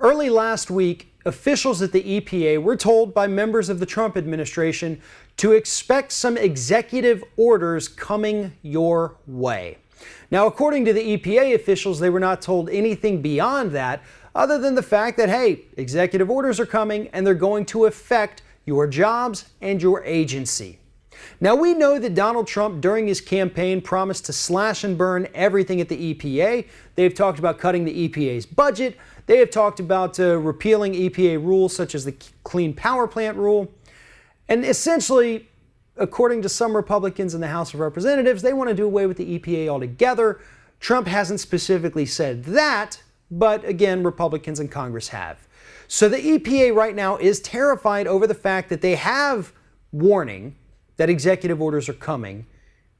Early last week, officials at the EPA were told by members of the Trump administration to expect some executive orders coming your way. Now, according to the EPA officials, they were not told anything beyond that, other than the fact that, hey, executive orders are coming and they're going to affect your jobs and your agency. Now, we know that Donald Trump, during his campaign, promised to slash and burn everything at the EPA. They've talked about cutting the EPA's budget. They have talked about repealing EPA rules such as the Clean Power Plant rule. And essentially, according to some Republicans in the House of Representatives, they want to do away with the EPA altogether. Trump hasn't specifically said that, but again, Republicans in Congress have. So the EPA right now is terrified over the fact that they have warning that executive orders are coming,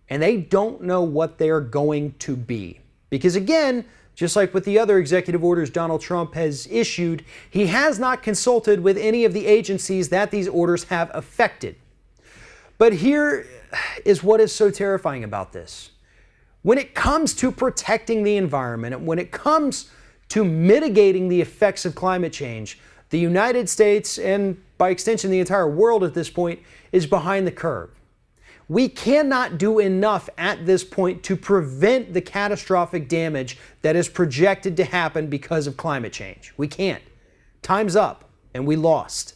and they don't know what they're going to be. Because again, just like with the other executive orders Donald Trump has issued, he has not consulted with any of the agencies that these orders have affected. But here is what is so terrifying about this. When it comes to protecting the environment, and when it comes to mitigating the effects of climate change, the United States, and by extension the entire world at this point, is behind the curve. We cannot do enough at this point to prevent the catastrophic damage that is projected to happen because of climate change. We can't. Time's up, and we lost.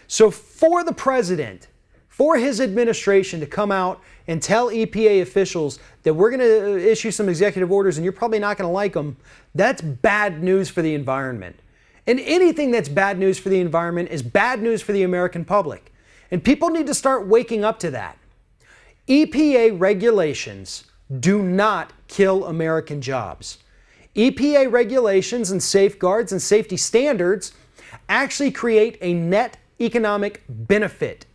So for the president, for his administration to come out and tell EPA officials that we're going to issue some executive orders and you're probably not going to like them, that's bad news for the environment. And anything that's bad news for the environment is bad news for the American public. And people need to start waking up to that. EPA regulations do not kill American jobs. EPA regulations and safeguards and safety standards actually create a net economic benefit,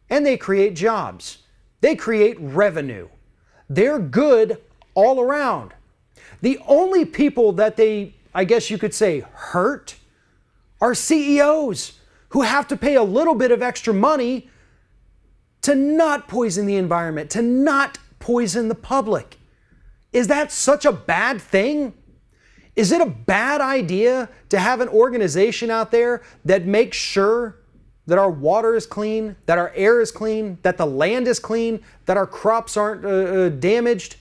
and they create jobs. They create revenue. They're good all around. The only people that they, I guess you could say, hurt are CEOs who have to pay a little bit of extra money to not poison the environment, to not poison the public. Is that such a bad thing? Is it a bad idea to have an organization out there that makes sure that our water is clean, that our air is clean, that the land is clean, that our crops aren't damaged?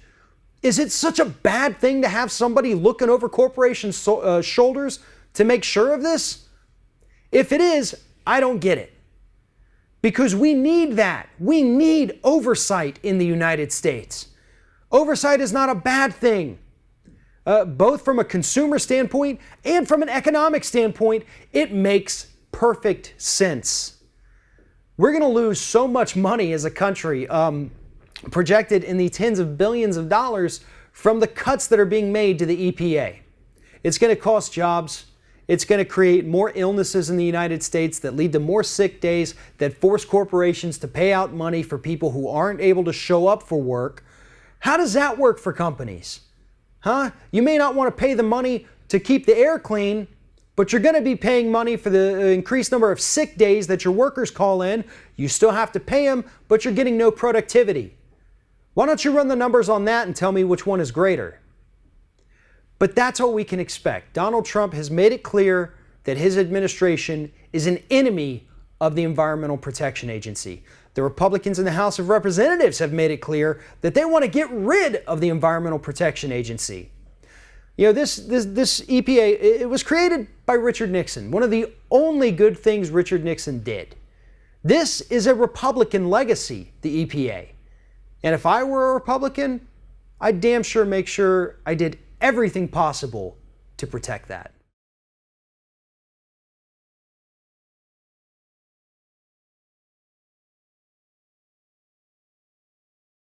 Is it such a bad thing to have somebody looking over corporations' shoulders to make sure of this? If it is, I don't get it. Because we need that. We need oversight in the United States. Oversight is not a bad thing. Both from a consumer standpoint and from an economic standpoint, it makes perfect sense. We're going to lose so much money as a country, projected in the tens of billions of dollars from the cuts that are being made to the EPA. It's going to cost jobs. It's going to create more illnesses in the United States that lead to more sick days, that force corporations to pay out money for people who aren't able to show up for work. How does that work for companies? You may not want to pay the money to keep the air clean, but you're going to be paying money for the increased number of sick days that your workers call in. You still have to pay them, but you're getting no productivity. Why don't you run the numbers on that and tell me which one is greater? But that's what we can expect. Donald Trump has made it clear that his administration is an enemy of the Environmental Protection Agency. The Republicans in the House of Representatives have made it clear that they want to get rid of the Environmental Protection Agency. You know, this EPA, it was created by Richard Nixon, one of the only good things Richard Nixon did. This is a Republican legacy, the EPA. And if I were a Republican, I'd damn sure make sure I did everything possible to protect that.